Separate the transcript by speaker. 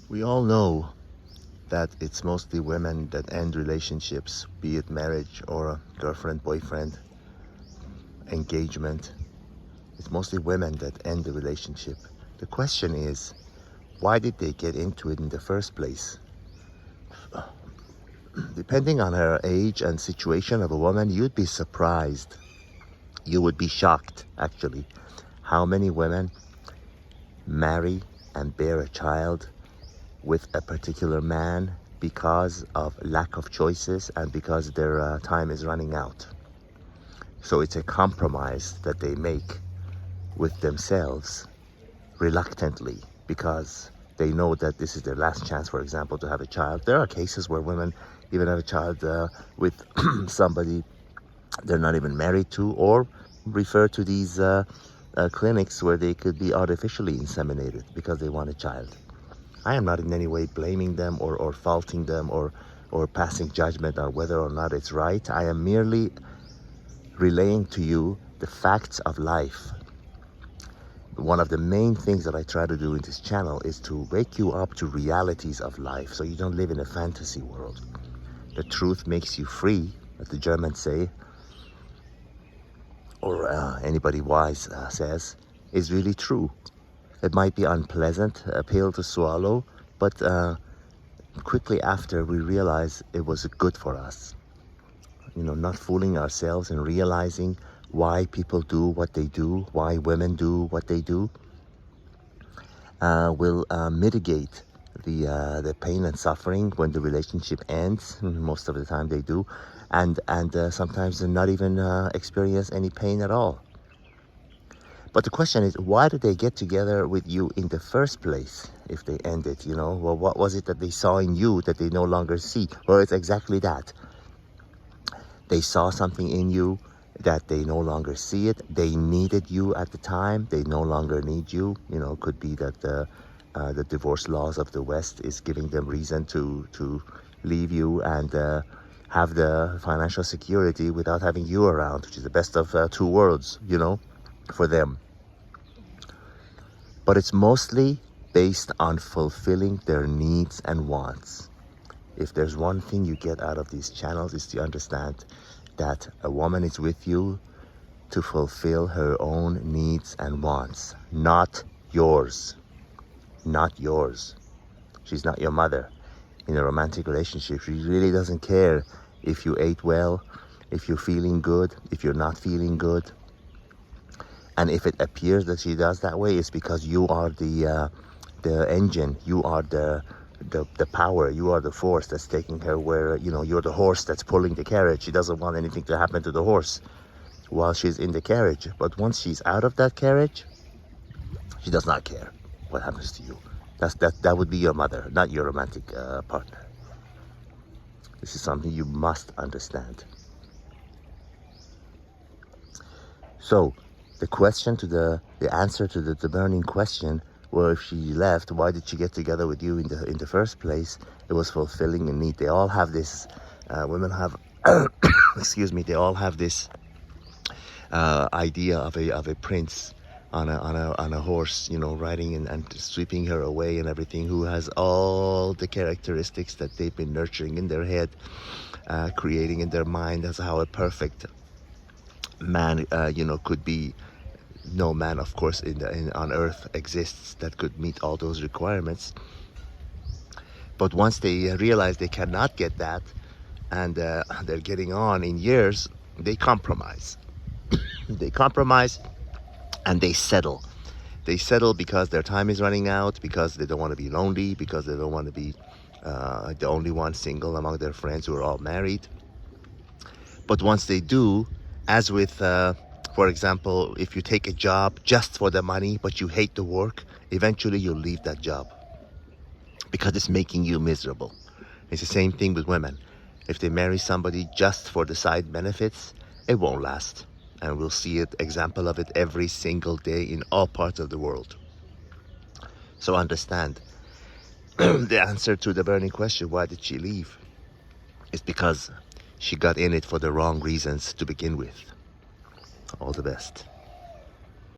Speaker 1: We all know that it's mostly women that end relationships, be it marriage or a girlfriend, boyfriend, engagement. It's mostly women that end the relationship. The question is, why did they get into it in the first place? Depending on her age and situation of a woman, you'd be surprised. You would be shocked, actually, how many women marry and bear a child with a particular man because of lack of choices and because their time is running out. So it's a compromise that they make with themselves reluctantly because they know that this is their last chance, for example, to have a child. There are cases where women even have a child with somebody they're not even married to, or refer to these clinics where they could be artificially inseminated because they want a child. I am not in any way blaming them or faulting them or passing judgment on whether or not it's right. I am merely relaying to you the facts of life. One of the main things that I try to do in this channel is to wake you up to realities of life so you don't live in a fantasy world. The truth makes you free, as the Germans say, or anybody wise says, is really true. It might be unpleasant, a pill to swallow, but quickly after we realize it was good for us. Not fooling ourselves and realizing why people do what they do, why women do what they do, will mitigate the pain and suffering when the relationship ends. Most of the time they do, and sometimes not even experience any pain at all. But the question is, why did they get together with you in the first place if they ended? Well, what was it that they saw in you that they no longer see? Well, it's exactly that. They saw something in you that they no longer see it. They needed you at the time. They no longer need you. Could be that the divorce laws of the West is giving them reason to leave you and have the financial security without having you around, which is the best of two worlds, for them. But it's mostly based on fulfilling their needs and wants. If there's one thing you get out of these channels is to understand that a woman is with you to fulfill her own needs and wants, not yours. Not yours. She's not your mother. In a romantic relationship, she really doesn't care if you ate well, if you're feeling good, if you're not feeling good. And if it appears that she does that way, it's because you are the engine, you are the power, you are the force that's taking her where, you're the horse that's pulling the carriage. She doesn't want anything to happen to the horse while she's in the carriage. But once she's out of that carriage, she does not care what happens to you. That would be your mother, not your romantic partner. This is something you must understand. So, the answer to the burning question, well, if she left, why did she get together with you in the first place? It was fulfilling a need. They all have this. Women have, excuse me. They all have this idea of a prince on a horse, riding and sweeping her away and everything. Who has all the characteristics that they've been nurturing in their head, creating in their mind as how a perfect man, could be. No man, of course, on earth exists that could meet all those requirements. But once they realize they cannot get that, and they're getting on in years, they compromise. They compromise and they settle. They settle because their time is running out, because they don't want to be lonely, because they don't want to be the only one single among their friends who are all married. But once they do, as with for example, if you take a job just for the money, but you hate the work, eventually you'll leave that job because it's making you miserable. It's the same thing with women. If they marry somebody just for the side benefits, it won't last. And we'll see an example of it every single day in all parts of the world. So understand, the answer to the burning question, why did she leave? Is because she got in it for the wrong reasons to begin with. All the best.